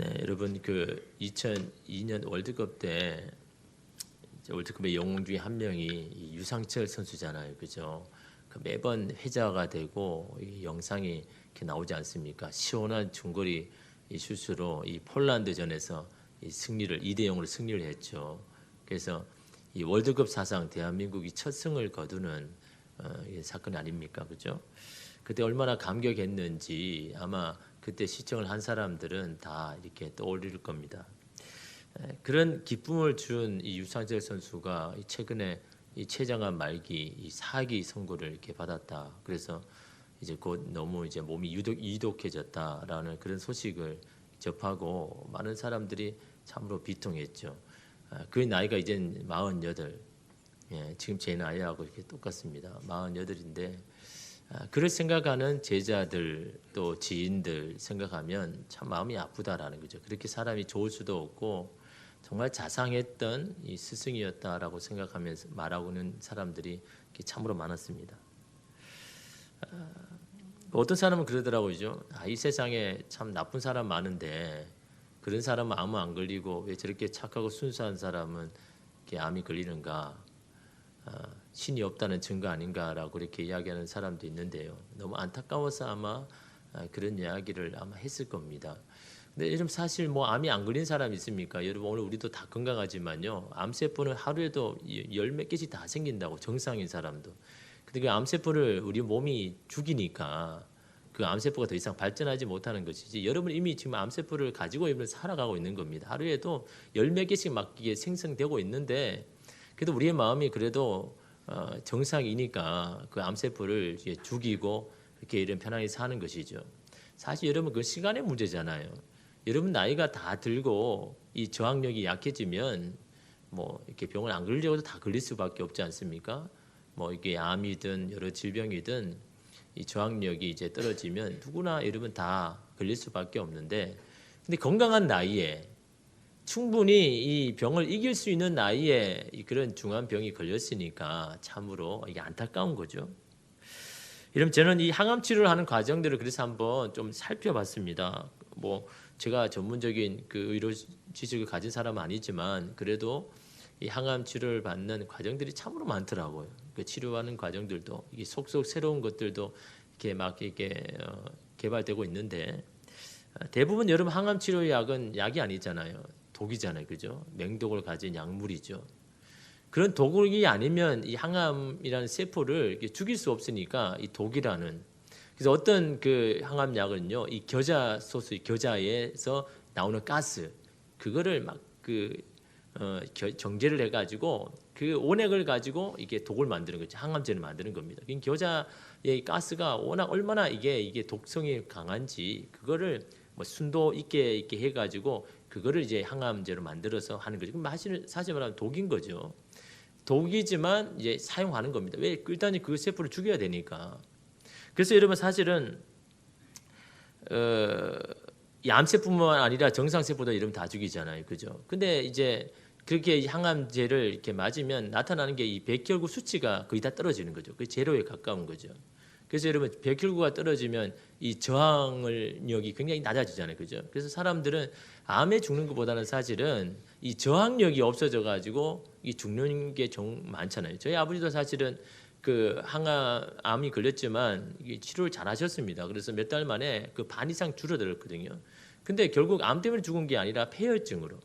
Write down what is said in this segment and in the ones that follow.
네, 여러분 그 2002년 월드컵 때 이제 월드컵의 영웅 중에 한 명이 이 유상철 선수잖아요, 그죠? 그 매번 회자가 되고 이 영상이 이렇게 나오지 않습니까? 시원한 중거리 이 슛으로 이 폴란드전에서 이 승리를 2대 0으로 승리를 했죠. 그래서 이 월드컵 사상 대한민국이 첫 승을 거두는 이 사건 아닙니까, 그죠? 그때 얼마나 감격했는지 아마 그때 시청을 한 사람들은 다 이렇게 떠올릴 겁니다. 그런 기쁨을 준 이 유상철 선수가 최근에 이 췌장암 말기 이 4기 선고를 이렇게 받았다. 그래서 이제 곧 너무 이제 몸이 이독해졌다라는 그런 소식을 접하고 많은 사람들이 참으로 비통했죠. 그 나이가 이제 48. 지금 제 나이하고 이렇게 똑같습니다. 48인데 그를 생각하는 제자들 또 지인들 생각하면 참 마음이 아프다라는 거죠. 그렇게 사람이 좋을 수도 없고 정말 자상했던 이 스승이었다라고 생각하면서 말하고는 사람들이 참으로 많았습니다. 어떤 사람은 그러더라고요. 이 세상에 참 나쁜 사람 많은데 그런 사람은 아무 안 걸리고 왜 저렇게 착하고 순수한 사람은 이렇게 암이 걸리는가? 신이 없다는 증거 아닌가라고 이렇게 이야기하는 사람도 있는데요. 너무 안타까워서 아마 그런 이야기를 아마 했을 겁니다. 근데 여러분 사실 뭐 암이 안 걸린 사람 있습니까? 여러분 오늘 우리도 다 건강하지만요. 암세포는 하루에도 열 몇 개씩 다 생긴다고 정상인 사람도. 근데 그 암세포를 우리 몸이 죽이니까 그 암세포가 더 이상 발전하지 못하는 것이지. 여러분 이미 지금 암세포를 가지고 여러분 살아가고 있는 겁니다. 하루에도 열 몇 개씩 막 이게 생성되고 있는데 그래도 우리의 마음이 그래도 정상이니까 그 암세포를 죽이고 이렇게 이런 편안히 사는 것이죠. 사실 여러분 그 시간의 문제잖아요. 여러분 나이가 다 들고 이 저항력이 약해지면 뭐 이렇게 병을 안 걸리려고도 다 걸릴 수밖에 없지 않습니까? 뭐 이게 암이든 여러 질병이든 이 저항력이 이제 떨어지면 누구나 여러분 다 걸릴 수밖에 없는데 근데 건강한 나이에 충분히 이 병을 이길 수 있는 나이에 그런 중한 병이 걸렸으니까 참으로 이게 안타까운 거죠. 여러분 저는 이 항암 치료를 하는 과정들을 그래서 한번 좀 살펴봤습니다. 뭐 제가 전문적인 그 의료 지식을 가진 사람은 아니지만 그래도 이 항암 치료를 받는 과정들이 참으로 많더라고요. 그 치료하는 과정들도 이게 속속 새로운 것들도 이렇게 막 이렇게 개발되고 있는데 대부분 여러분 항암 치료약은 약이 아니잖아요. 독이잖아요, 그죠? 맹독을 가진 약물이죠. 그런 독이 아니면 이 항암이라는 세포를 죽일 수 없으니까 이 독이라는 그래서 어떤 그 항암약은요, 이 겨자 소스, 겨자에서 나오는 가스 그거를 막 그 정제를 해가지고 그 온액을 가지고 이게 독을 만드는 거죠. 항암제를 만드는 겁니다. 겨자의 가스가 워낙 얼마나 이게 독성이 강한지 그거를 뭐 순도 있게 해가지고 그거를 이제 항암제로 만들어서 하는 거죠. 그럼 사실 말하면 독인 거죠. 독이지만 이제 사용하는 겁니다. 왜? 일단 그 세포를 죽여야 되니까. 그래서 여러분 사실은 이 암세포뿐만 아니라 정상세포도 이러면 다 죽이잖아요, 그죠? 근데 이제 그렇게 항암제를 이렇게 맞으면 나타나는 게 이 백혈구 수치가 거의 다 떨어지는 거죠. 그 제로에 가까운 거죠. 그래서 여러분 백혈구가 떨어지면 이 저항력이 굉장히 낮아지잖아요, 그죠? 그래서 사람들은 암에 죽는 것보다는 사실은 이 저항력이 없어져 가지고 이 죽는 게 좀 많잖아요. 저희 아버지도 사실은 그 암이 걸렸지만 치료를 잘 하셨습니다. 그래서 몇 달 만에 그 반 이상 줄어들었거든요. 근데 결국 암 때문에 죽은 게 아니라 폐혈증으로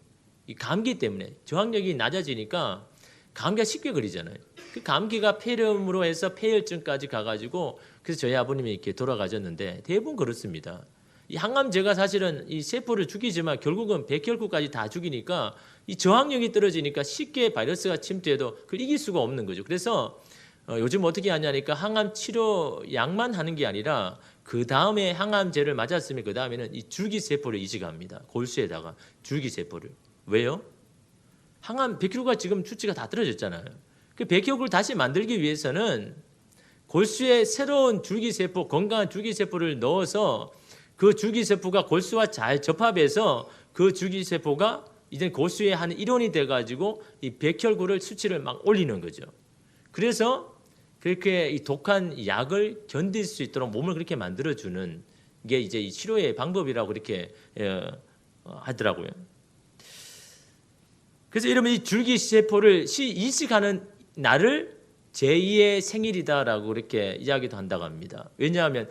이 감기 때문에 저항력이 낮아지니까 감기가 쉽게 걸리잖아요. 그 감기가 폐렴으로 해서 폐혈증까지 가가지고 그래서 저희 아버님이 이렇게 돌아가셨는데 대부분 그렇습니다. 이 항암제가 사실은 이 세포를 죽이지만 결국은 백혈구까지 다 죽이니까 이 저항력이 떨어지니까 쉽게 바이러스가 침투해도 그걸 이길 수가 없는 거죠. 그래서 요즘 어떻게 하냐니까 항암 치료 약만 하는 게 아니라 그 다음에 항암제를 맞았으면 그 다음에는 이 줄기세포를 이식합니다. 골수에다가 줄기세포를. 왜요? 항암 백혈구가 지금 수치가 다 떨어졌잖아요. 그 백혈구를 다시 만들기 위해서는 골수에 새로운 줄기세포, 건강한 줄기세포를 넣어서 그 줄기세포가 골수와 잘 접합해서 그 줄기세포가 이제 골수의 한 일원이 돼가지고 이 백혈구를 수치를 막 올리는 거죠. 그래서 그렇게 이 독한 약을 견딜 수 있도록 몸을 그렇게 만들어주는 게 이제 이 치료의 방법이라고 그렇게 하더라고요. 그래서 여러분 이 줄기세포를 이식하는 날을 제2의 생일이다라고 그렇게 이야기도 한다고 합니다. 왜냐하면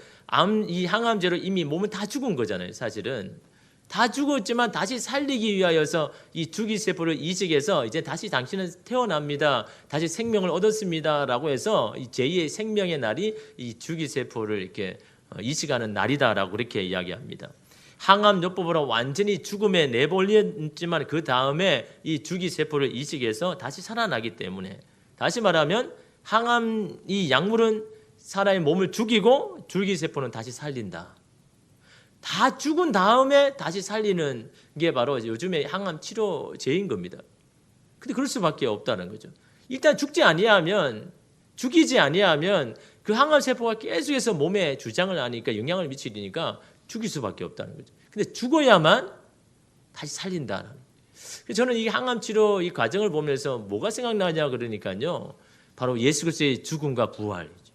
이 항암제로 이미 몸은 다 죽은 거잖아요. 사실은 다 죽었지만 다시 살리기 위하여서 이 줄기세포를 이식해서 이제 다시 당신은 태어납니다. 다시 생명을 얻었습니다라고 해서 이 제2의 생명의 날이 이 줄기세포를 이렇게 이식하는 날이다라고 그렇게 이야기합니다. 항암요법으로 완전히 죽음에 내몰렸지만 그 다음에 이 줄기세포를 이식해서 다시 살아나기 때문에, 다시 말하면 항암 이 약물은 사람의 몸을 죽이고 줄기세포는 다시 살린다. 다 죽은 다음에 다시 살리는 게 바로 요즘의 항암 치료제인 겁니다. 근데 그럴 수밖에 없다는 거죠. 일단 죽이지 아니하면 그 항암세포가 계속해서 몸에 주장을 하니까 영향을 미치니까 죽일 수밖에 없다는 거죠. 근데 죽어야만 다시 살린다는. 저는 이 항암치료 이 과정을 보면서 뭐가 생각나냐 그러니까요. 바로 예수 그리스도의 죽음과 부활이죠.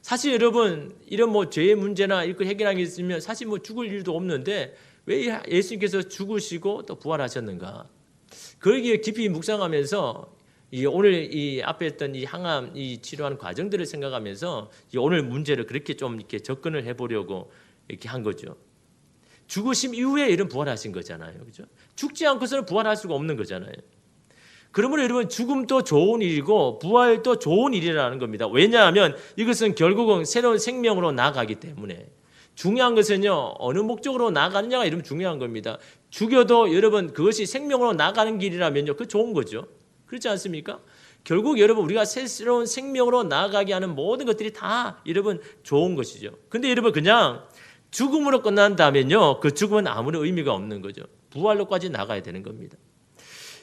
사실 여러분 이런 뭐 죄의 문제나 이렇게 해결하는 게 있으면 사실 뭐 죽을 일도 없는데 왜 예수님께서 죽으시고 또 부활하셨는가? 거기에 깊이 묵상하면서 오늘 이 앞에 했던 이 항암 이 치료하는 과정들을 생각하면서 오늘 문제를 그렇게 좀 이렇게 접근을 해보려고 이렇게 한 거죠. 죽으심 이후에 이런 부활하신 거잖아요, 그죠? 죽지 않고서는 부활할 수가 없는 거잖아요. 그러므로 여러분 죽음도 좋은 일이고 부활도 좋은 일이라는 겁니다. 왜냐하면 이것은 결국은 새로운 생명으로 나아가기 때문에. 중요한 것은요, 어느 목적으로 나아가느냐가 이러면 중요한 겁니다. 죽여도 여러분 그것이 생명으로 나아가는 길이라면요, 그 좋은 거죠. 그렇지 않습니까? 결국 여러분 우리가 새로운 생명으로 나아가게 하는 모든 것들이 다 여러분 좋은 것이죠. 근데 여러분 그냥 죽음으로 끝난다면요, 그 죽음은 아무런 의미가 없는 거죠. 부활로까지 나가야 되는 겁니다.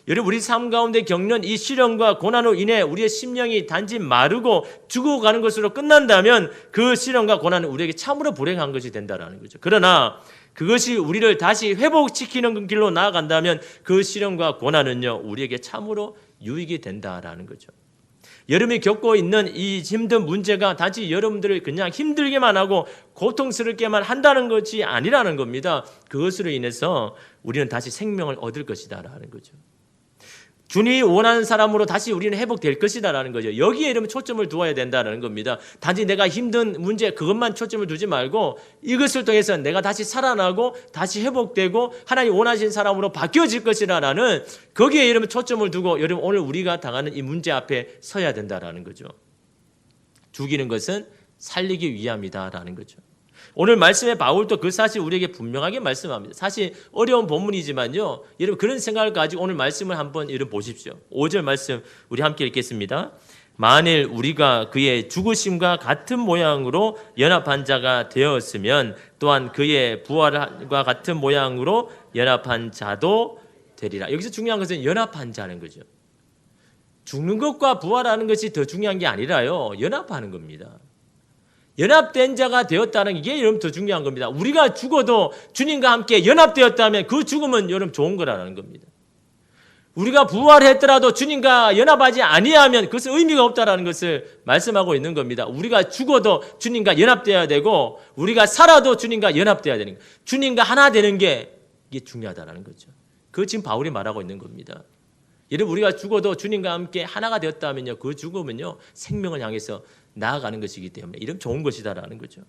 여러분 우리 삶 가운데 겪는 이 시련과 고난으로 인해 우리의 심령이 단지 마르고 죽어가는 것으로 끝난다면 그 시련과 고난은 우리에게 참으로 불행한 것이 된다는 거죠. 그러나 그것이 우리를 다시 회복시키는 길로 나아간다면 그 시련과 고난은요, 우리에게 참으로 유익이 된다라는 거죠. 여러분이 겪고 있는 이 힘든 문제가 단지 여러분들을 그냥 힘들게만 하고 고통스럽게만 한다는 것이 아니라는 겁니다. 그것으로 인해서 우리는 다시 생명을 얻을 것이다라는 거죠. 주님이 원하는 사람으로 다시 우리는 회복될 것이다라는 거죠. 여기에 이러면 초점을 두어야 된다는 겁니다. 단지 내가 힘든 문제 그것만 초점을 두지 말고 이것을 통해서 내가 다시 살아나고 다시 회복되고 하나님 원하신 사람으로 바뀌어질 것이라는 거기에 이러면 초점을 두고 여러분 오늘 우리가 당하는 이 문제 앞에 서야 된다라는 거죠. 죽이는 것은 살리기 위함이다라는 거죠. 오늘 말씀에 바울도 그 사실 우리에게 분명하게 말씀합니다. 사실 어려운 본문이지만요, 여러분 그런 생각을 가지고 오늘 말씀을 한번 여러분 보십시오. 5절 말씀 우리 함께 읽겠습니다. 만일 우리가 그의 죽으심과 같은 모양으로 연합한 자가 되었으면 또한 그의 부활과 같은 모양으로 연합한 자도 되리라. 여기서 중요한 것은 연합한 자는 거죠. 죽는 것과 부활하는 것이 더 중요한 게 아니라요, 연합하는 겁니다. 연합된 자가 되었다는 게 여러분 더 중요한 겁니다. 우리가 죽어도 주님과 함께 연합되었다면 그 죽음은 여러분 좋은 거라는 겁니다. 우리가 부활했더라도 주님과 연합하지 아니하면 그것은 의미가 없다라는 것을 말씀하고 있는 겁니다. 우리가 죽어도 주님과 연합되어야 되고 우리가 살아도 주님과 연합되어야 되는 거예요. 주님과 하나 되는 게 이게 중요하다는 거죠. 그거 지금 바울이 말하고 있는 겁니다. 여러분 우리가 죽어도 주님과 함께 하나가 되었다면요, 그 죽음은요 생명을 향해서 나아가는 것이기 때문에 이런 좋은 것이다라는 거죠.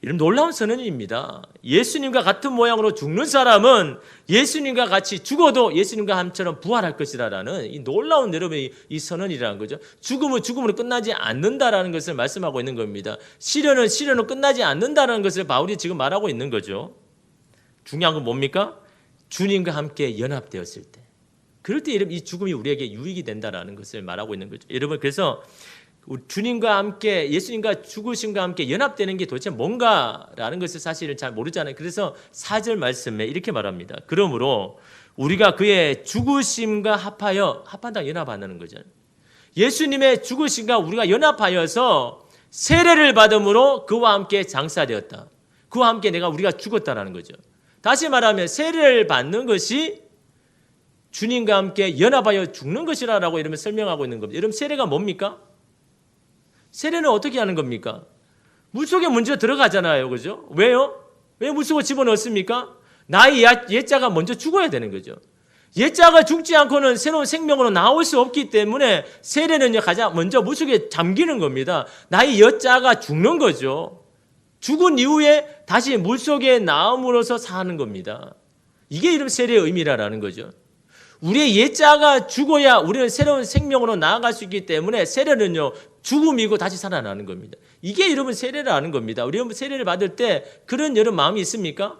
이런 놀라운 선언입니다. 예수님과 같은 모양으로 죽는 사람은 예수님과 같이 죽어도 예수님과 함처럼 부활할 것이다라는 이 놀라운 여러분의 이 선언이라는 거죠. 죽음은 죽음으로 끝나지 않는다라는 것을 말씀하고 있는 겁니다. 시련은 시련으로 끝나지 않는다는 것을 바울이 지금 말하고 있는 거죠. 중요한 건 뭡니까? 주님과 함께 연합되었을 때, 그럴 때 이 죽음이 우리에게 유익이 된다라는 것을 말하고 있는 거죠. 여러분 그래서 주님과 함께 예수님과 죽으심과 함께 연합되는 게 도대체 뭔가라는 것을 사실은 잘 모르잖아요. 그래서 4절 말씀에 이렇게 말합니다. 그러므로 우리가 그의 죽으심과 합한다 연합한다는 거죠. 예수님의 죽으심과 우리가 연합하여서 세례를 받음으로 그와 함께 장사되었다. 그와 함께 우리가 죽었다라는 거죠. 다시 말하면 세례를 받는 것이 주님과 함께 연합하여 죽는 것이라고 이러면 설명하고 있는 겁니다. 여러분 세례가 뭡니까? 세례는 어떻게 하는 겁니까? 물속에 먼저 들어가잖아요. 그죠? 왜요? 왜 물속으로 집어넣습니까? 나의 옛자가 먼저 죽어야 되는 거죠. 옛자가 죽지 않고는 새로운 생명으로 나올 수 없기 때문에 세례는요, 가장 먼저 물속에 잠기는 겁니다. 나의 옛자가 죽는 거죠. 죽은 이후에 다시 물속에 나옴으로써 사는 겁니다. 이게 이름 세례의 의미라는 거죠. 우리의 옛자가 죽어야 우리는 새로운 생명으로 나아갈 수 있기 때문에 세례는요, 죽음이고 다시 살아나는 겁니다. 이게 여러분 세례라는 겁니다. 우리 여러분 세례를 받을 때 그런 여러분 마음이 있습니까?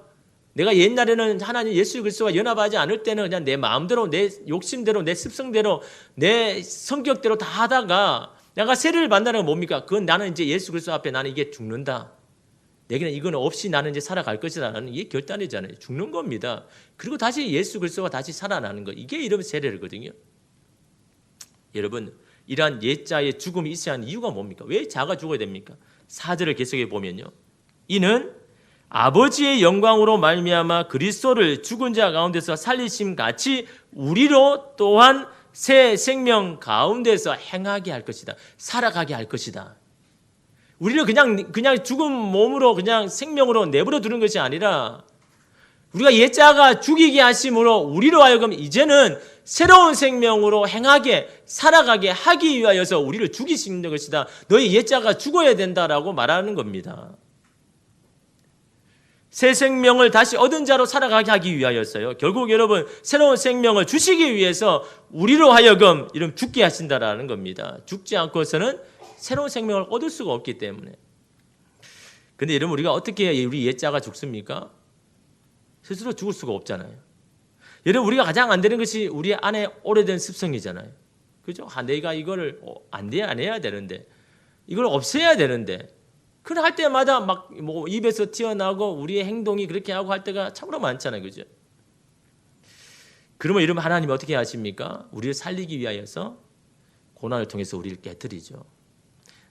내가 옛날에는 하나님 예수 그리스도와 연합하지 않을 때는 그냥 내 마음대로, 내 욕심대로, 내 습성대로, 내 성격대로 다 하다가 내가 세례를 받는다는 건 뭡니까? 그건 나는 이제 예수 그리스도 앞에 나는 이게 죽는다. 내게는 이건 없이 나는 이제 살아갈 것이라는 이게 결단이잖아요. 죽는 겁니다. 그리고 다시 예수 그리스도가 다시 살아나는 거. 이게 이런 세례거든요. 여러분, 이러한 옛자의 죽음이 있어야 하는 이유가 뭡니까? 왜 자가 죽어야 됩니까? 4절을 계속해 보면요. 이는 아버지의 영광으로 말미암아 그리스도를 죽은 자 가운데서 살리심 같이 우리로 또한 새 생명 가운데서 행하게 할 것이다. 살아가게 할 것이다. 우리를 그냥 죽은 몸으로 그냥 생명으로 내버려 두는 것이 아니라 우리가 옛자가 죽이게 하심으로 우리로 하여금 이제는 새로운 생명으로 행하게 살아가게 하기 위하여서 우리를 죽이시는 것이다. 너희 옛자가 죽어야 된다라고 말하는 겁니다. 새 생명을 다시 얻은 자로 살아가게 하기 위하여서요. 결국 여러분 새로운 생명을 주시기 위해서 우리로 하여금 이런 죽게 하신다라는 겁니다. 죽지 않고서는 새로운 생명을 얻을 수가 없기 때문에. 근데 여러분 우리가 어떻게 우리 옛자가 죽습니까? 스스로 죽을 수가 없잖아요. 여러분 우리가 가장 안 되는 것이 우리 안에 오래된 습성이잖아요. 그죠? 내가 이거를 안 해야 되는데 이걸 없애야 되는데 그걸 할 때마다 막 뭐 입에서 튀어나오고 우리의 행동이 그렇게 하고 할 때가 참으로 많잖아요. 그죠? 그러면 이러면 하나님이 어떻게 하십니까? 우리를 살리기 위하여서 고난을 통해서 우리를 깨뜨리죠.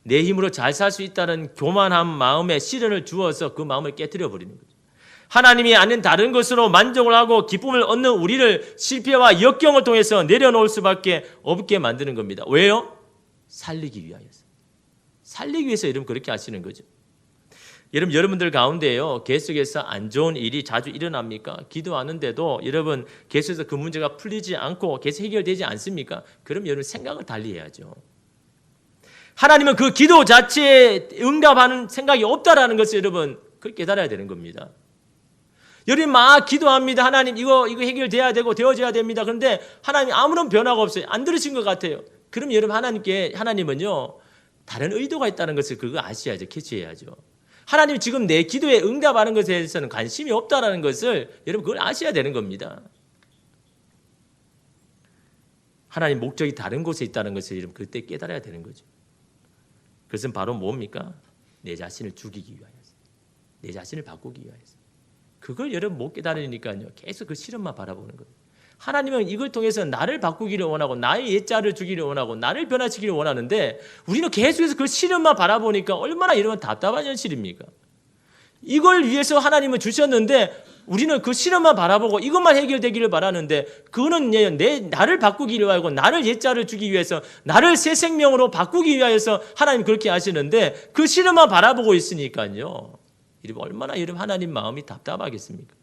내 힘으로 잘 살 수 있다는 교만한 마음에 시련을 주어서 그 마음을 깨뜨려 버리는 거죠. 하나님이 아닌 다른 것으로 만족을 하고 기쁨을 얻는 우리를 실패와 역경을 통해서 내려놓을 수밖에 없게 만드는 겁니다. 왜요? 살리기 위하여서. 살리기 위해서 여러분 그렇게 하시는 거죠. 여러분들 가운데요, 계속해서 안 좋은 일이 자주 일어납니까? 기도하는데도 여러분 계속해서 그 문제가 풀리지 않고 계속 해결되지 않습니까? 그럼 여러분 생각을 달리 해야죠. 하나님은 그 기도 자체에 응답하는 생각이 없다라는 것을 여러분 그걸 깨달아야 되는 겁니다. 여러분 막 기도합니다. 하나님 이거 해결돼야 되고 되어져야 됩니다. 그런데 하나님 아무런 변화가 없어요. 안 들으신 것 같아요. 그럼 여러분 하나님은요 다른 의도가 있다는 것을 그거 아셔야죠. 캐치해야죠. 하나님 지금 내 기도에 응답하는 것에 대해서는 관심이 없다라는 것을 여러분 그걸 아셔야 되는 겁니다. 하나님 목적이 다른 곳에 있다는 것을 여러분 그때 깨달아야 되는 거죠. 그것은 바로 뭡니까? 내 자신을 죽이기 위하여서, 내 자신을 바꾸기 위하여서. 그걸 여러분 못 깨달으니까요. 계속 그 실험만 바라보는 거예요. 하나님은 이걸 통해서 나를 바꾸기를 원하고 나의 옛자를 주기를 원하고 나를 변화시키기를 원하는데 우리는 계속해서 그 실험만 바라보니까 얼마나 이러면 답답한 현실입니까? 이걸 위해서 하나님은 주셨는데 우리는 그 실험만 바라보고 이것만 해결되기를 바라는데 그거는 나를 바꾸기를 하고 나를 옛자를 주기 위해서 나를 새 생명으로 바꾸기 위해서 하나님 그렇게 하시는데 그 실험만 바라보고 있으니까요. 얼마나 하나님 마음이 답답하겠습니까?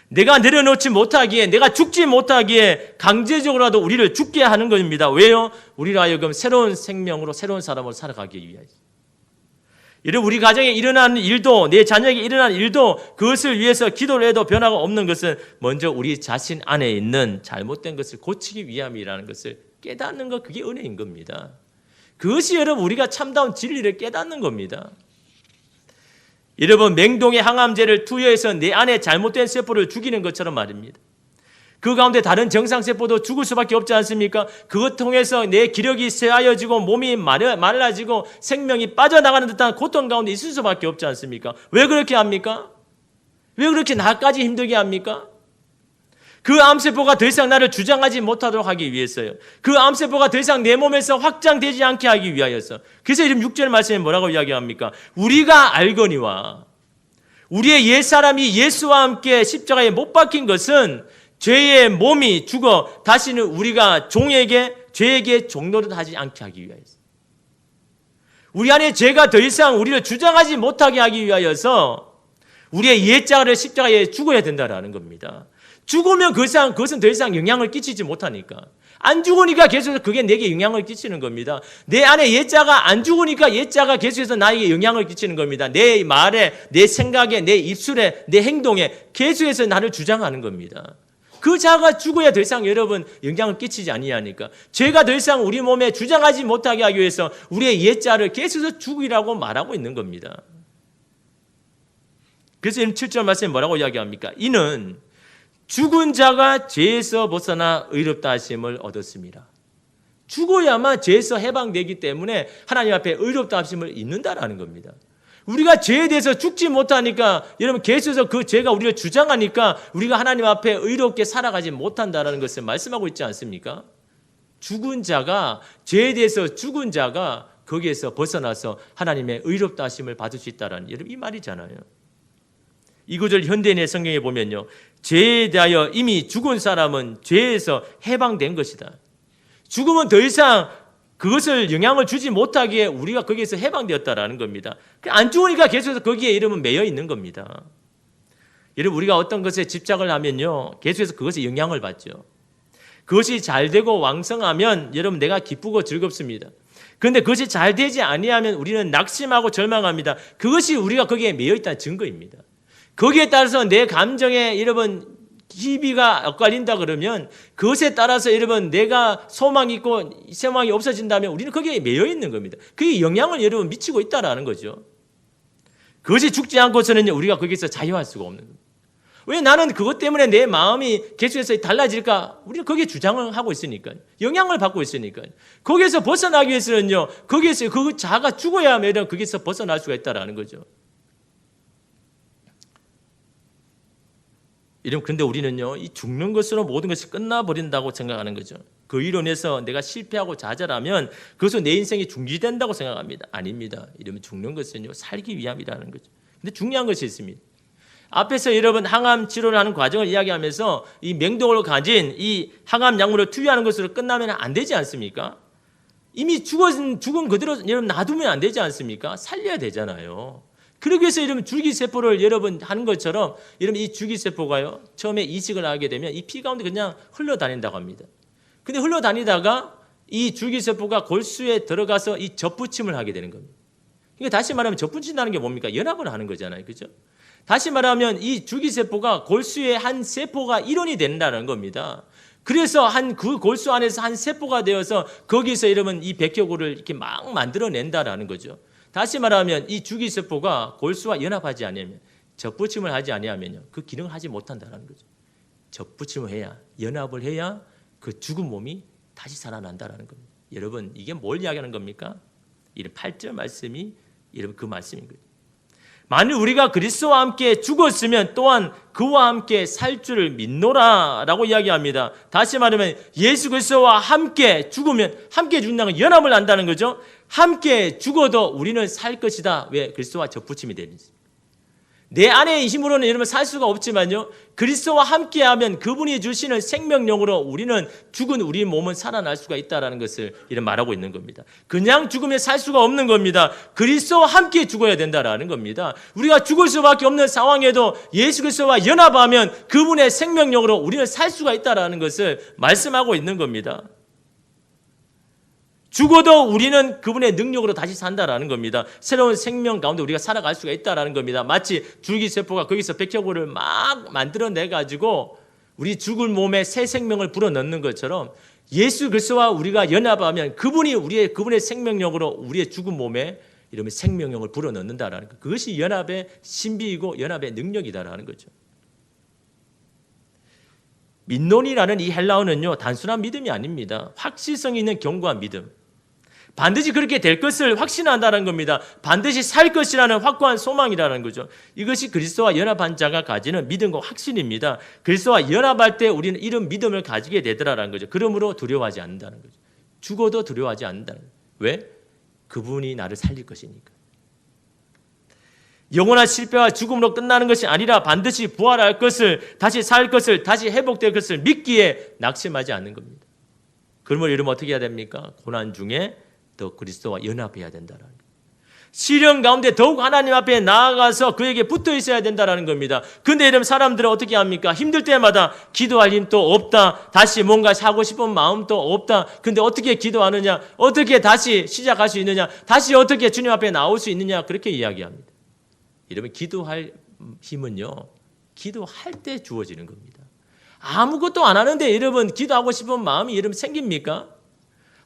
내가 내려놓지 못하기에 내가 죽지 못하기에 강제적으로라도 우리를 죽게 하는 것입니다. 왜요? 우리로 하여금 새로운 생명으로 새로운 사람으로 살아가기 위하여. 이런 우리 가정에 일어나는 일도 내 자녀에게 일어나는 일도 그것을 위해서 기도를 해도 변화가 없는 것은 먼저 우리 자신 안에 있는 잘못된 것을 고치기 위함이라는 것을 깨닫는 것 그게 은혜인 겁니다. 그것이 여러분 우리가 참다운 진리를 깨닫는 겁니다. 여러분 맹동의 항암제를 투여해서 내 안에 잘못된 세포를 죽이는 것처럼 말입니다. 그 가운데 다른 정상세포도 죽을 수밖에 없지 않습니까? 그것 통해서 내 기력이 쇠하여지고 몸이 말라지고 생명이 빠져나가는 듯한 고통 가운데 있을 수밖에 없지 않습니까? 왜 그렇게 합니까? 왜 그렇게 나까지 힘들게 합니까? 그 암세포가 더 이상 나를 주장하지 못하도록 하기 위해서요. 그 암세포가 더 이상 내 몸에서 확장되지 않게 하기 위하여서. 그래서 이름 6절 말씀에 뭐라고 이야기합니까? 우리가 알거니와 우리의 옛사람이 예수와 함께 십자가에 못 박힌 것은 죄의 몸이 죽어 다시는 우리가 죄에게 종노릇 하지 않게 하기 위하여서. 우리 안에 죄가 더 이상 우리를 주장하지 못하게 하기 위하여서 우리의 옛자를 십자가에 죽어야 된다라는 겁니다. 죽으면 그것은 더 이상 영향을 끼치지 못하니까. 안 죽으니까 계속해서 그게 내게 영향을 끼치는 겁니다. 내 안에 옛자가 안 죽으니까 옛자가 계속해서 나에게 영향을 끼치는 겁니다. 내 말에, 내 생각에, 내 입술에, 내 행동에 계속해서 나를 주장하는 겁니다. 그 자가 죽어야 더 이상 여러분 영향을 끼치지 아니하니까. 죄가 더 이상 우리 몸에 주장하지 못하게 하기 위해서 우리의 옛자를 계속해서 죽이라고 말하고 있는 겁니다. 그래서 7절 말씀에 뭐라고 이야기합니까? 이는 죽은 자가 죄에서 벗어나 의롭다 하심을 얻었습니다. 죽어야만 죄에서 해방되기 때문에 하나님 앞에 의롭다 하심을 잊는다라는 겁니다. 우리가 죄에 대해서 죽지 못하니까 여러분 계속해서 그 죄가 우리를 주장하니까 우리가 하나님 앞에 의롭게 살아가지 못한다라는 것을 말씀하고 있지 않습니까? 죽은 자가 죄에 대해서 죽은 자가 거기에서 벗어나서 하나님의 의롭다 하심을 받을 수 있다라는 여러분 이 말이잖아요. 이 구절 현대인의 성경에 보면요. 죄에 대하여 이미 죽은 사람은 죄에서 해방된 것이다. 죽음은 더 이상 그것을 영향을 주지 못하기에 우리가 거기에서 해방되었다라는 겁니다. 안 죽으니까 계속해서 거기에 이름은 매여 있는 겁니다. 여러분 우리가 어떤 것에 집착을 하면요. 계속해서 그것에 영향을 받죠. 그것이 잘 되고 왕성하면 여러분 내가 기쁘고 즐겁습니다. 그런데 그것이 잘 되지 아니하면 우리는 낙심하고 절망합니다. 그것이 우리가 거기에 매여 있다는 증거입니다. 거기에 따라서 내 감정에 여러분 희비가 엇갈린다 그러면 그것에 따라서 여러분 내가 소망이 있고 소망이 없어진다면 우리는 거기에 매여 있는 겁니다. 그게 영향을 여러분 미치고 있다라는 거죠. 그것이 죽지 않고서는 우리가 거기서 자유할 수가 없는 겁니다. 왜 나는 그것 때문에 내 마음이 계속해서 달라질까? 우리는 거기에 주장을 하고 있으니까요. 영향을 받고 있으니까요. 거기에서 벗어나기 위해서는요. 거기에서 그 자가 죽어야만 거기에서 벗어날 수가 있다라는 거죠. 이러면 근데 우리는요, 이 죽는 것으로 모든 것이 끝나버린다고 생각하는 거죠. 그 이론에서 내가 실패하고 좌절하면 그것은 내 인생이 중지된다고 생각합니다. 아닙니다. 이러면 죽는 것은요, 살기 위함이라는 거죠. 근데 중요한 것이 있습니다. 앞에서 여러분 항암 치료를 하는 과정을 이야기하면서 이 맹독을 가진 이 항암 약물을 투여하는 것으로 끝나면 안 되지 않습니까? 이미 죽은 그대로 여러분 놔두면 안 되지 않습니까? 살려야 되잖아요. 그러기 위해서 여러분 줄기세포를 여러분 하는 것처럼 여러분 이 줄기세포가요 처음에 이식을 하게 되면 이 피 가운데 그냥 흘러다닌다고 합니다. 근데 흘러다니다가 이 줄기세포가 골수에 들어가서 이 접붙임을 하게 되는 겁니다. 그러니까 다시 말하면 접붙인다는 게 뭡니까? 연합을 하는 거잖아요. 그죠? 다시 말하면 이 줄기세포가 골수의 한 세포가 일원이 된다는 겁니다. 그래서 그 골수 안에서 한 세포가 되어서 거기서 여러분 이 백혈구를 이렇게 막 만들어낸다라는 거죠. 다시 말하면 이 줄기세포가 골수와 연합하지 않으면 접붙임을 하지 아니하면요 그 기능을 하지 못한다는 거죠. 접붙임을 해야 연합을 해야 그 죽은 몸이 다시 살아난다는 겁니다. 여러분 이게 뭘 이야기하는 겁니까? 이런 8절 말씀이 여러분 그 말씀인 거죠. 만일 우리가 그리스도와 함께 죽었으면 또한 그와 함께 살 줄을 믿노라라고 이야기합니다. 다시 말하면 예수 그리스도와 함께 죽으면 함께 죽는다는 건 연합을 한다는 거죠. 함께 죽어도 우리는 살 것이다. 왜? 그리스도와 접붙임이 되는지. 내 안의 힘으로는 여러분 살 수가 없지만요. 그리스도와 함께하면 그분이 주시는 생명력으로 우리는 죽은 우리 몸은 살아날 수가 있다는 것을 이런 말하고 있는 겁니다. 그냥 죽으면 살 수가 없는 겁니다. 그리스도와 함께 죽어야 된다는 겁니다. 우리가 죽을 수밖에 없는 상황에도 예수 그리스도와 연합하면 그분의 생명력으로 우리는 살 수가 있다는 것을 말씀하고 있는 겁니다. 죽어도 우리는 그분의 능력으로 다시 산다라는 겁니다. 새로운 생명 가운데 우리가 살아갈 수가 있다라는 겁니다. 마치 줄기세포가 거기서 백혈구를 막 만들어내가지고 우리 죽을 몸에 새 생명을 불어넣는 것처럼 예수 그리스도와 우리가 연합하면 그분의 생명력으로 우리의 죽은 몸에 이러면 생명력을 불어넣는다라는 것. 그것이 연합의 신비이고 연합의 능력이다라는 거죠. 민논이라는 이 헬라어는요 단순한 믿음이 아닙니다. 확실성 있는 견고한 믿음. 반드시 그렇게 될 것을 확신한다는 겁니다. 반드시 살 것이라는 확고한 소망이라는 거죠. 이것이 그리스도와 연합한 자가 가지는 믿음과 확신입니다. 그리스도와 연합할 때 우리는 이런 믿음을 가지게 되더라라는 거죠. 그러므로 두려워하지 않는다는 거죠. 죽어도 두려워하지 않는다는 거죠. 왜? 그분이 나를 살릴 것이니까. 영원한 실패와 죽음으로 끝나는 것이 아니라 반드시 부활할 것을, 다시 살 것을, 다시 회복될 것을 믿기에 낙심하지 않는 겁니다. 그러면 이러면 어떻게 해야 됩니까? 고난 중에 더 그리스도와 연합해야 된다는 거예요. 시련 가운데 더욱 하나님 앞에 나아가서 그에게 붙어 있어야 된다는 겁니다. 근데 이런 사람들은 어떻게 합니까? 힘들 때마다 기도할 힘도 없다. 다시 뭔가 하고 싶은 마음도 없다. 근데 어떻게 기도하느냐? 어떻게 다시 시작할 수 있느냐? 다시 어떻게 주님 앞에 나올 수 있느냐? 그렇게 이야기합니다. 여러분, 기도할 힘은요, 기도할 때 주어지는 겁니다. 아무것도 안 하는데 여러분 기도하고 싶은 마음이 여러분 생깁니까?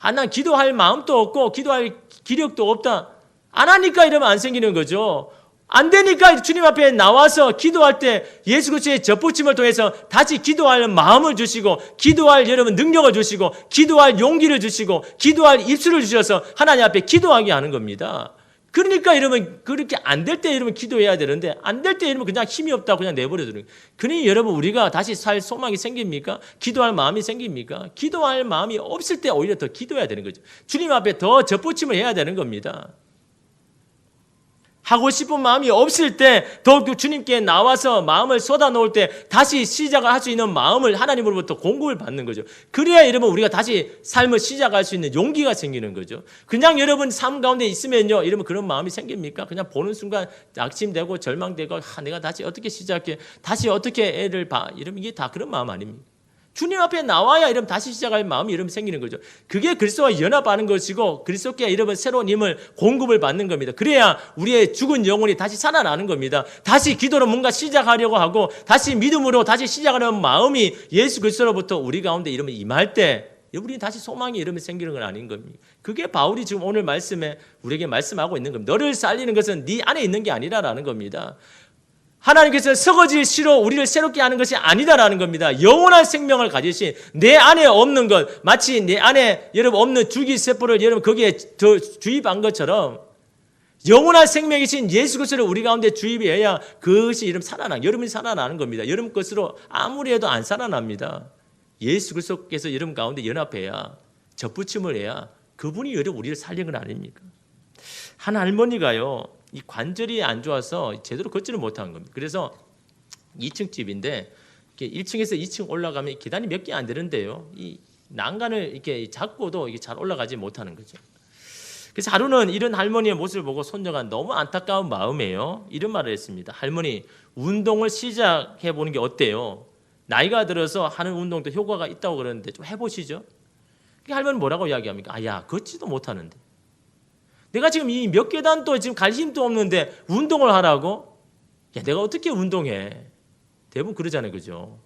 난 기도할 마음도 없고 기도할 기력도 없다. 안 하니까 이러면 안 생기는 거죠. 안 되니까 주님 앞에 나와서 기도할 때 예수 그리스도의 젖붙임을 통해서 다시 기도할 마음을 주시고, 기도할 여러분 능력을 주시고, 기도할 용기를 주시고, 기도할 입술을 주셔서 하나님 앞에 기도하게 하는 겁니다. 그러니까 여러분 그렇게 안 될 때 여러분 기도해야 되는데, 안 될 때 여러분 그냥 힘이 없다고 그냥 내버려 두는 거예요. 그러니 여러분 우리가 다시 살 소망이 생깁니까? 기도할 마음이 생깁니까? 기도할 마음이 없을 때 오히려 더 기도해야 되는 거죠. 주님 앞에 더 젖붙임을 해야 되는 겁니다. 하고 싶은 마음이 없을 때 더욱 주님께 나와서 마음을 쏟아놓을 때 다시 시작을 할 수 있는 마음을 하나님으로부터 공급을 받는 거죠. 그래야 여러분 우리가 다시 삶을 시작할 수 있는 용기가 생기는 거죠. 그냥 여러분 삶 가운데 있으면요, 여러분 그런 마음이 생깁니까? 그냥 보는 순간 낙심되고 절망되고, 내가 다시 어떻게 시작해, 다시 어떻게 애를 봐, 이러면 이게 다 그런 마음 아닙니까? 주님 앞에 나와야 이러면 다시 시작할 마음이 이러면 생기는 거죠. 그게 그리스도와 연합하는 것이고, 그리스도께 이러면 새로운 힘을 공급을 받는 겁니다. 그래야 우리의 죽은 영혼이 다시 살아나는 겁니다. 다시 기도로 뭔가 시작하려고 하고, 다시 믿음으로 다시 시작하려는 마음이 예수 그리스도로부터 우리 가운데 이러면 임할 때, 우리는 다시 소망이 이러면 생기는 건 아닌 겁니다. 그게 바울이 지금 오늘 말씀에 우리에게 말씀하고 있는 겁니다. 너를 살리는 것은 네 안에 있는 게 아니라라는 겁니다. 하나님께서 썩어질 씨로 우리를 새롭게 하는 것이 아니다라는 겁니다. 영원한 생명을 가지신 내 안에 없는 것, 마치 내 안에 여러분 없는 줄기세포를 여러분 거기에 더 주입한 것처럼, 영원한 생명이신 예수 그리스도를 우리 가운데 주입해야 그것이 여러분이 살아나는 겁니다. 여러분 것으로 아무리 해도 안 살아납니다. 예수 그리스도께서 여러분 가운데 연합해야, 접붙임을 해야 그분이 여러분 우리를 살리는 건 아닙니까? 한 할머니가요, 이 관절이 안 좋아서 제대로 걷지를 못한 겁니다. 그래서 2층 집인데 1층에서 2층 올라가면 계단이 몇 개 안 되는데요, 이 난간을 이렇게 잡고도 이게 잘 올라가지 못하는 거죠. 그래서 하루는 이런 할머니의 모습을 보고 손녀가 너무 안타까운 마음이에요. 이런 말을 했습니다. 할머니, 운동을 시작해 보는 게 어때요? 나이가 들어서 하는 운동도 효과가 있다고 그러는데 좀 해보시죠. 할머니 뭐라고 이야기합니까? 야, 걷지도 못하는데. 내가 지금 이 몇 계단도 지금 갈 힘도 없는데 운동을 하라고? 야, 내가 어떻게 운동해? 대부분 그러잖아요, 그죠?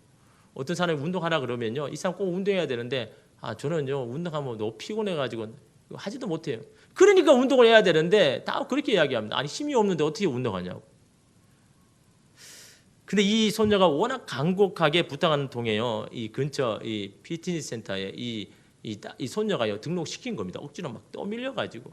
어떤 사람이 운동하라 그러면요, 이 사람 꼭 운동해야 되는데, 저는요 운동하면 너무 피곤해가지고 하지도 못해요. 그러니까 운동을 해야 되는데 다 그렇게 이야기합니다. 아니, 힘이 없는데 어떻게 운동하냐고. 근데 이 손녀가 워낙 간곡하게 부탁하는 통에요, 이 근처 이 피트니스 센터에 이 손녀가요 등록시킨 겁니다. 억지로 막 떠밀려가지고.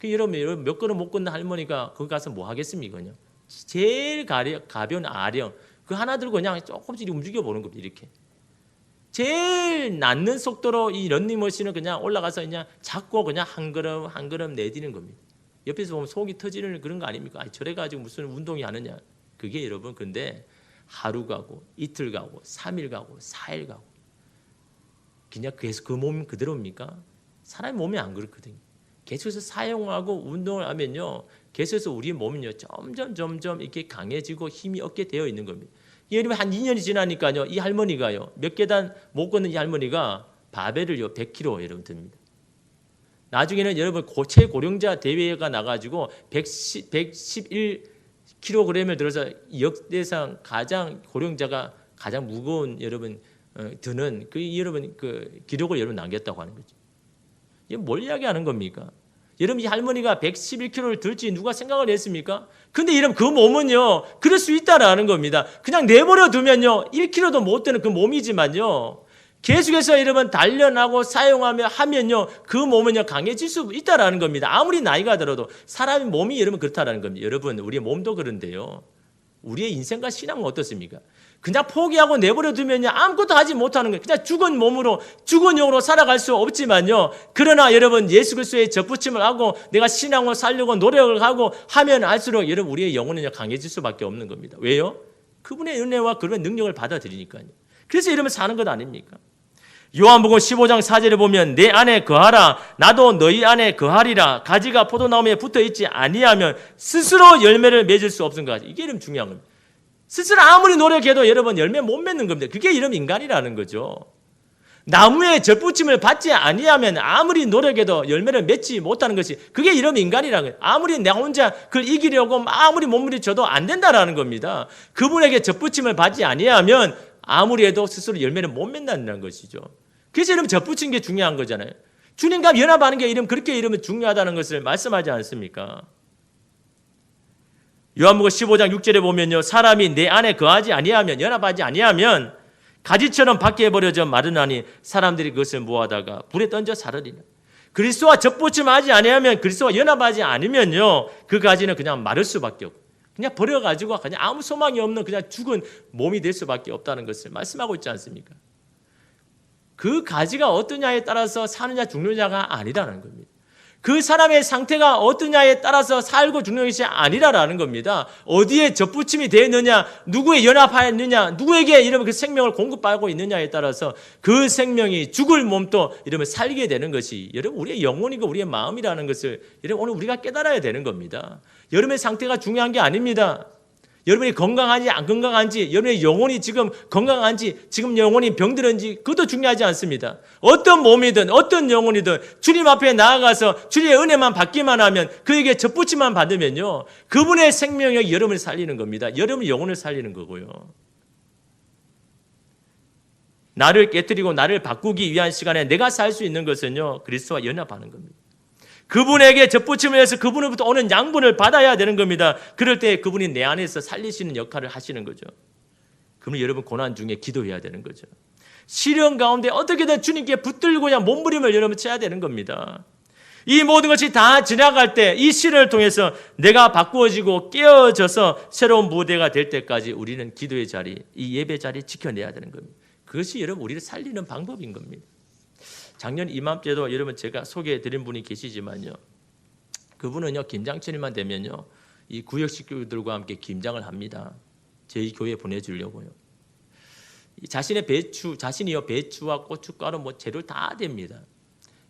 여러분 몇 걸음 못 걷는 할머니가 거기 가서 뭐 하겠습니까? 그냥 제일 가벼운 아령 그 하나 들고 그냥 조금씩 움직여 보는 겁니다. 이렇게 제일 낮는 속도로 이 런닝머신을 그냥 올라가서 그냥 잡고 그냥 한 걸음 한 걸음 내디는 겁니다. 옆에서 보면 속이 터지는 그런 거 아닙니까? 저래 가지고 무슨 운동이 하느냐. 그게 여러분 근데 하루 가고 이틀 가고 3일 가고 4일 가고 그냥 계속 그 몸이 그대로입니까? 사람의 몸이 안 그렇거든요. 계속해서 사용하고 운동을 하면요, 계속해서 우리 몸은요 점점 이렇게 강해지고 힘이 얻게 되어 있는 겁니다. 예를 들면 한 2년이 지나니까요, 이 할머니가요 몇 계단 못 걷는 이 할머니가 바벨을요 100kg 여러분 듭니다. 나중에는 여러분 최고령자 대회가 나가지고 111kg을 들어서 역대상 가장 고령자가 가장 무거운 여러분 드는 여러분 그 기록을 여러분 남겼다고 하는 거죠. 이게 뭘 이야기하는 겁니까? 여러분 이 할머니가 111kg를 들지 누가 생각을 했습니까? 근데 여러분 그 몸은요 그럴 수 있다라는 겁니다. 그냥 내버려 두면요 1kg도 못 되는 그 몸이지만요, 계속해서 여러분 단련하고 하면요 그 몸은요 강해질 수 있다라는 겁니다. 아무리 나이가 들어도 사람의 몸이 여러분 그렇다라는 겁니다. 여러분 우리의 몸도 그런데요, 우리의 인생과 신앙은 어떻습니까? 그냥 포기하고 내버려 두면요 아무것도 하지 못하는 거예요. 그냥 죽은 몸으로 죽은 영으로 살아갈 수 없지만요, 그러나 여러분 예수 그리스도의 접붙임을 하고 내가 신앙을 살려고 노력을 하고 하면 할수록 여러분 우리의 영혼은 강해질 수밖에 없는 겁니다. 왜요? 그분의 은혜와 그분의 능력을 받아들이니까요. 그래서 여러분 사는 것 아닙니까? 요한복음 15장 4절에 보면 내 안에 거하라 나도 너희 안에 거하리라. 가지가 포도나무에 붙어 있지 아니하면 스스로 열매를 맺을 수 없는 것. 이게 이름 중요한 겁니다. 스스로 아무리 노력해도 여러분 열매 못 맺는 겁니다. 그게 이름 인간이라는 거죠. 나무에 젖붙임을 받지 아니하면 아무리 노력해도 열매를 맺지 못하는 것이 그게 이름 인간이라는 거예요. 아무리 내 혼자 그걸 이기려고 아무리 몸부림쳐도 안 된다라는 겁니다. 그분에게 젖붙임을 받지 아니하면 아무리 해도 스스로 열매를 못 맺는다는 것이죠. 그래서 이름 젖붙인 게 중요한 거잖아요. 주님과 연합하는 게 이름 그렇게 이름은 중요하다는 것을 말씀하지 않습니까? 요한복음 15장 6절에 보면요. 사람이 내 안에 거하지 아니하면 연합하지 아니하면 가지처럼 밖에 버려져 마르나니 사람들이 그것을 모아다가 불에 던져 사르리라. 그리스도와 젖붙임하지 아니하면 그리스도와 연합하지 않으면요. 그 가지는 그냥 마를 수밖에 없고 그냥 버려가지고 그냥 아무 소망이 없는 그냥 죽은 몸이 될 수밖에 없다는 것을 말씀하고 있지 않습니까? 그 가지가 어떠냐에 따라서 사느냐 죽느냐가 아니라는 겁니다. 그 사람의 상태가 어떠냐에 따라서 살고 죽는 것이 아니라는 겁니다. 어디에 젖붙임이 되어 있느냐, 누구에 연합하였느냐, 누구에게 이러면 그 생명을 공급받고 있느냐에 따라서 그 생명이 죽을 몸도 이러면 살게 되는 것이 여러분 우리의 영혼이고 우리의 마음이라는 것을 여러분 오늘 우리가 깨달아야 되는 겁니다. 여러분의 상태가 중요한 게 아닙니다. 여러분이 건강한지 안 건강한지, 여러분의 영혼이 지금 건강한지, 지금 영혼이 병들었는지 그것도 중요하지 않습니다. 어떤 몸이든 어떤 영혼이든 주님 앞에 나아가서 주님의 은혜만 받기만 하면 그에게 젖붙임만 받으면요. 그분의 생명이 여러분을 살리는 겁니다. 여러분의 영혼을 살리는 거고요. 나를 깨뜨리고 나를 바꾸기 위한 시간에 내가 살 수 있는 것은요. 그리스도와 연합하는 겁니다. 그분에게 젖붙임을 해서 그분으로부터 오는 양분을 받아야 되는 겁니다. 그럴 때 그분이 내 안에서 살리시는 역할을 하시는 거죠. 그러면 여러분 고난 중에 기도해야 되는 거죠. 시련 가운데 어떻게든 주님께 붙들고야 몸부림을 여러분 쳐야 되는 겁니다. 이 모든 것이 다 지나갈 때 이 시련을 통해서 내가 바꾸어지고 깨어져서 새로운 무대가 될 때까지 우리는 기도의 자리, 이 예배 자리 지켜내야 되는 겁니다. 그것이 여러분 우리를 살리는 방법인 겁니다. 작년 이맘때도 여러분 제가 소개해드린 분이 계시지만요. 그분은요 김장철일만 되면요 이 구역 식구들과 함께 김장을 합니다. 저희 교회에 보내주려고요. 자신의 자신이요 배추와 고춧가루 뭐 재료 다 됩니다.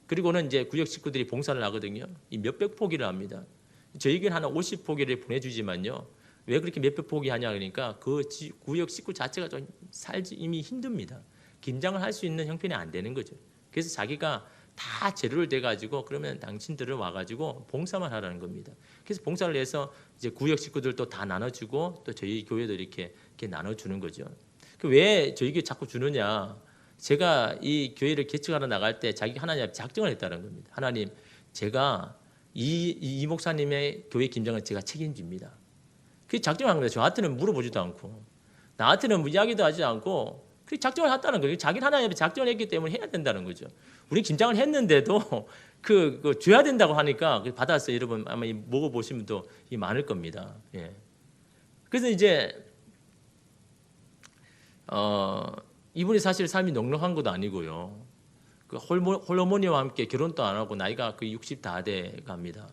그리고는 이제 구역 식구들이 봉사를 하거든요. 이 몇백 포기를 합니다. 저희에게는 한 50포기를 보내주지만요. 왜 그렇게 몇백 포기 하냐 그러니까 그 구역 식구 자체가 좀 살기 이미 힘듭니다. 김장을 할 수 있는 형편이 안 되는 거죠. 그래서 자기가 다 재료를 대가지고 그러면 당신들은 와가지고 봉사만 하라는 겁니다. 그래서 봉사를 해서 이제 구역 식구들도 다 나눠주고 또 저희 교회도 이렇게 나눠주는 거죠. 왜 저에게 자꾸 주느냐? 제가 이 교회를 개척하러 나갈 때 자기 하나님 앞에 작정을 했다는 겁니다. 하나님, 제가 이 목사님의 교회 김장을 제가 책임집니다. 그 작정한 거예요. 저한테는 물어보지도 않고 나한테는 뭐 이야기도 하지 않고 그 작정을 했다는 거예요. 자기는 하나님 앞에 작정을 했기 때문에 해야 된다는 거죠. 우리 김장을 했는데도 그 줘야 된다고 하니까 받았어요. 여러분 아마 먹어보시면 또 많을 겁니다. 예. 그래서 이제 이분이 사실 삶이 넉넉한 것도 아니고요. 그 홀어머니와 함께 결혼도 안 하고 나이가 거의 60 다 돼 갑니다.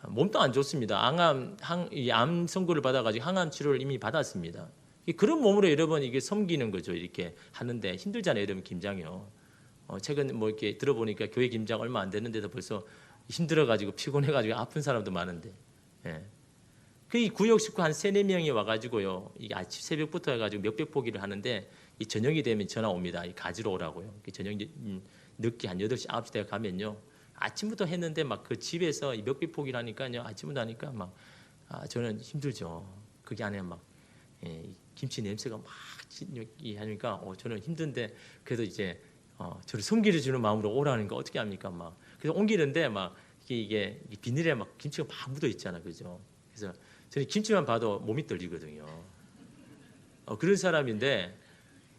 몸도 안 좋습니다. 암 선고를 받아가지고 항암 치료를 이미 받았습니다. 그런 몸으로 여러분 이게 섬기는 거죠. 이렇게 하는데 힘들잖아요. 여러분 김장이요. 최근 뭐 이렇게 들어보니까 교회 김장 얼마 안 됐는데도 벌써 힘들어가지고 피곤해가지고 아픈 사람도 많은데. 예. 그 구역 식구 한 3-4명이 와가지고요. 이게 아침 새벽부터 해가지고 몇백 포기를 하는데 이 저녁이 되면 전화 옵니다. 이 가지러 오라고요. 저녁 늦게 한 8시 9시 때 가면요. 아침부터 했는데 막 그 집에서 몇백 포기를 하니까요. 아침부터 하니까 막 저는 힘들죠. 그게 안에 막 김치 냄새가 막 하니까 저는 힘든데 그래도 이제 저를 섬기를 주는 마음으로 오라니까 어떻게 합니까? 막 그래서 옮기는데 막 이게 비닐에 막 김치가 막 묻어 있잖아, 그죠? 그래서 저는 김치만 봐도 몸이 떨리거든요. 그런 사람인데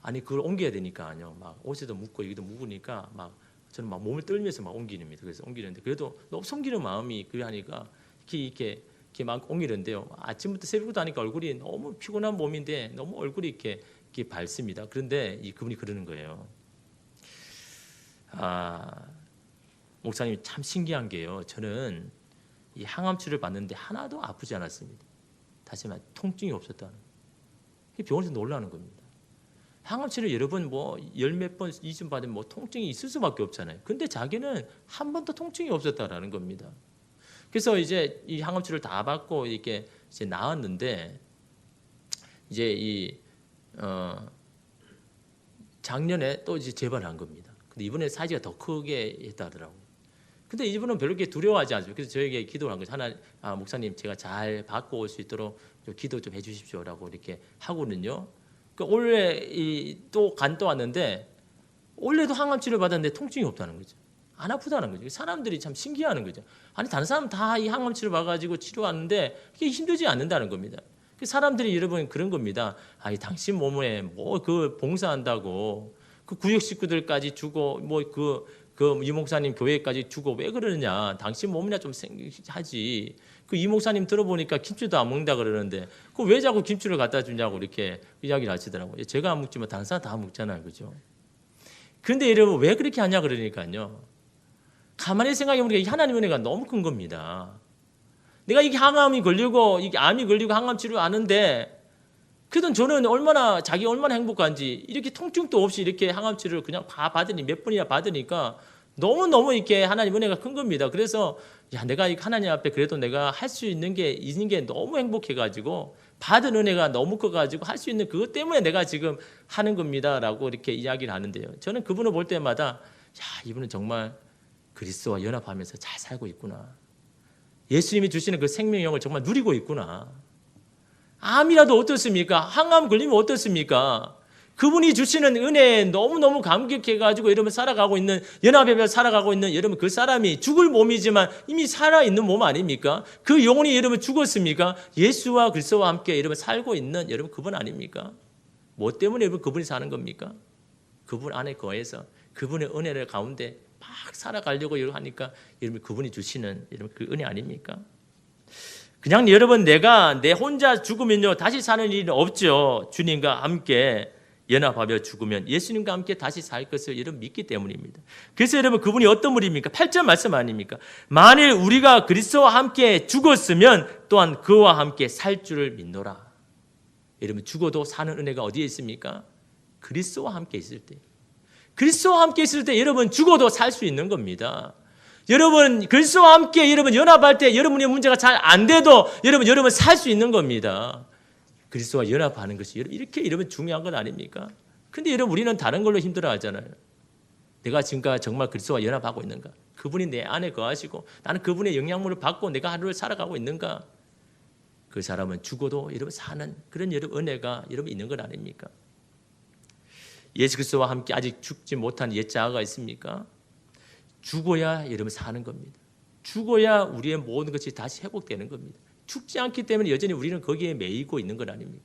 아니 그걸 옮겨야 되니까요. 막 옷에도 묻고 여기도 묻으니까 막 저는 막 몸을 떨면서 막 옮기는데 그래서 옮기는데 그래도 너무 섬기는 마음이 그래 하니까 이렇게 막 옮기는데요. 아침부터 새벽부터 하니까 얼굴이 너무 피곤한 몸인데 너무 얼굴이 이렇게 밝습니다. 그런데 그분이 그러는 거예요. 목사님 참 신기한 게요. 저는 이 항암치료를 받는데 하나도 아프지 않았습니다. 다시 말해 통증이 없었다는 거예요. 병원에서 놀라는 겁니다. 항암치료 여러분 뭐 열 몇 번 이심 받으면 뭐 통증이 있을 수밖에 없잖아요. 근데 자기는 한 번도 통증이 없었다라는 겁니다. 그래서 이제 이 항암치료를 다 받고 이렇게 이제 나았는데 이제 작년에 또 이제 재발한 겁니다. 근데 이번에 사이즈가 더 크게 했다더라고요. 근데 이분은 별로 그렇게 두려워하지 않죠. 그래서 저에게 기도를 한 거죠. 목사님 제가 잘 받고 올 수 있도록 좀 기도 좀 해주십시오라고 이렇게 하고는요. 그러니까 올해 또 왔는데 올해도 항암치료 받았는데 통증이 없다는 거죠. 안 아프다는 거죠. 사람들이 참 신기해하는 거죠. 아니 다른 사람 다 이 항암치료 봐가지고 치료하는데 이게 힘들지 않는다는 겁니다. 사람들이 여러분 그런 겁니다. 아니 당신 몸에 뭐 그 봉사한다고 그 구역 식구들까지 주고 뭐 이 목사님 교회까지 주고 왜 그러느냐. 당신 몸이나 좀 하지. 그 이 목사님 들어보니까 김치도 안 먹는다 그러는데 그 왜 자꾸 김치를 갖다 주냐고 이렇게 이야기를 하시더라고요. 제가 안 먹지만 다른 사람 다 먹잖아요. 그죠? 근데 여러분 왜 그렇게 하냐 그러니까요. 가만히 생각해 보니까 이 하나님 은혜가 너무 큰 겁니다. 내가 이게 항암이 걸리고 이게 암이 걸리고 항암 치료 하는데 그래도 저는 자기 얼마나 행복한지 이렇게 통증도 없이 이렇게 항암 치료를 그냥 다 받으니 몇 번이나 받으니까 너무 이렇게 하나님 은혜가 큰 겁니다. 그래서 내가 하나님 앞에 그래도 내가 할 수 있는 게 너무 행복해가지고 받은 은혜가 너무 커가지고 할 수 있는 그것 때문에 내가 지금 하는 겁니다라고 이렇게 이야기를 하는데요. 저는 그분을 볼 때마다 이분은 정말 그리스도와 연합하면서 잘 살고 있구나. 예수님이 주시는 그 생명의 영을 정말 누리고 있구나. 암이라도 어떻습니까? 항암 걸리면 어떻습니까? 그분이 주시는 은혜에 너무너무 감격해가지고 여러분 살아가고 있는, 연합에 살아가고 있는 여러분 그 사람이 죽을 몸이지만 이미 살아있는 몸 아닙니까? 그 영혼이 여러분 죽었습니까? 예수와 그리스도와 함께 여러분 살고 있는 여러분 그분 아닙니까? 뭐 때문에 여러분 그분이 사는 겁니까? 그분 안에 거해서 그분의 은혜를 가운데 막 살아가려고 하니까 여러분 그분이 주시는 여러분 그 은혜 아닙니까? 그냥 여러분 내가 내 혼자 죽으면요 다시 사는 일은 없죠. 주님과 함께 연합하며 죽으면 예수님과 함께 다시 살 것을 여러분 믿기 때문입니다. 그래서 여러분 그분이 어떤 분입니까? 8절 말씀 아닙니까? 만일 우리가 그리스도와 함께 죽었으면 또한 그와 함께 살 줄을 믿노라. 여러분 죽어도 사는 은혜가 어디에 있습니까? 그리스도와 함께 있을 때. 그리스도와 함께 있을 때 여러분 죽어도 살 수 있는 겁니다. 여러분 그리스도와 함께 여러분 연합할 때 여러분의 문제가 잘 안 돼도 여러분 살 수 있는 겁니다. 그리스도와 연합하는 것이 이렇게 여러분 중요한 건 아닙니까? 근데 여러분 우리는 다른 걸로 힘들어하잖아요. 내가 지금까지 정말 그리스도와 연합하고 있는가? 그분이 내 안에 거하시고 나는 그분의 영향물을 받고 내가 하루를 살아가고 있는가? 그 사람은 죽어도 여러분 사는 그런 여러분 은혜가 여러분 있는 건 아닙니까? 예수 그리스도와 함께 아직 죽지 못한 옛 자아가 있습니까? 죽어야 여러분 사는 겁니다. 죽어야 우리의 모든 것이 다시 회복되는 겁니다. 죽지 않기 때문에 여전히 우리는 거기에 매이고 있는 건 아닙니까?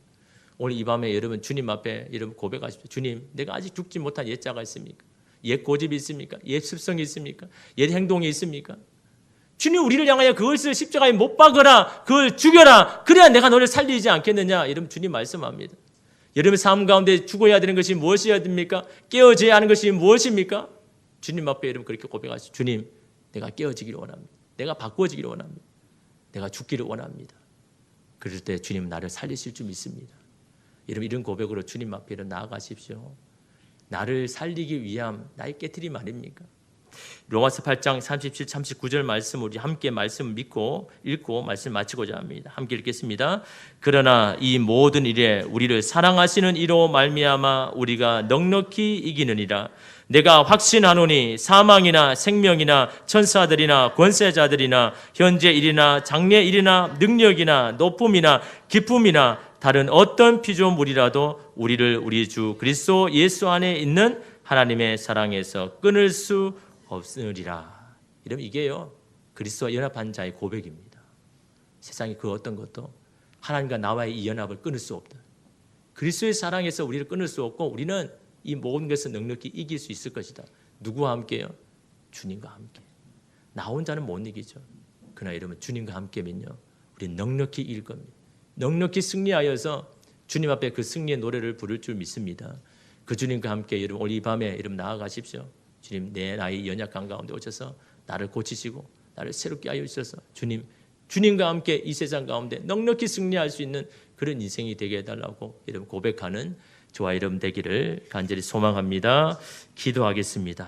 오늘 이 밤에 여러분 주님 앞에 여러분 고백하십시오. 주님, 내가 아직 죽지 못한 옛 자가 있습니까? 옛 고집이 있습니까? 옛 습성이 있습니까? 옛 행동이 있습니까? 주님 우리를 향하여 그것을 십자가에 못 박으라, 그걸 죽여라. 그래야 내가 너를 살리지 않겠느냐? 여러분 주님 말씀합니다. 여러분 삶 가운데 죽어야 되는 것이 무엇이어야 됩니까? 깨어져야 하는 것이 무엇입니까? 주님 앞에 여러분 그렇게 고백하시죠. 주님, 내가 깨어지기를 원합니다. 내가 바꾸어지기를 원합니다. 내가 죽기를 원합니다. 그럴 때 주님 나를 살리실 줄 믿습니다. 여러분 이런 고백으로 주님 앞에 나아가십시오. 나를 살리기 위함, 나의 깨트림 아닙니까? 로마서 8장 37, 39절 말씀 우리 함께 말씀 믿고 읽고 말씀 마치고자 합니다. 함께 읽겠습니다. 그러나 이 모든 일에 우리를 사랑하시는 이로 말미암아 우리가 넉넉히 이기느니라. 내가 확신하노니 사망이나 생명이나 천사들이나 권세자들이나 현재 일이나 장래 일이나 능력이나 높음이나 깊음이나 다른 어떤 피조물이라도 우리를 우리 주 그리스도 예수 안에 있는 하나님의 사랑에서 끊을 수 없으리라. 이러면 이게요 그리스도와 연합한 자의 고백입니다. 세상에 그 어떤 것도 하나님과 나와의 이 연합을 끊을 수 없다. 그리스도의 사랑에서 우리를 끊을 수 없고 우리는 이 모든 것을 넉넉히 이길 수 있을 것이다. 누구와 함께요? 주님과 함께. 나 혼자는 못 이기죠. 그러나 여러분 주님과 함께면요 우리는 넉넉히 이길 겁니다. 넉넉히 승리하여서 주님 앞에 그 승리의 노래를 부를 줄 믿습니다. 그 주님과 함께 여러분 오늘 이 밤에 여러분 나아가십시오. 주님 내 나의 연약한 가운데 오셔서 나를 고치시고 나를 새롭게 하여 주셔서 주님과 함께 이 세상 가운데 넉넉히 승리할 수 있는 그런 인생이 되게 해달라고 여러분 고백하는 주와 이름 되기를 간절히 소망합니다. 기도하겠습니다.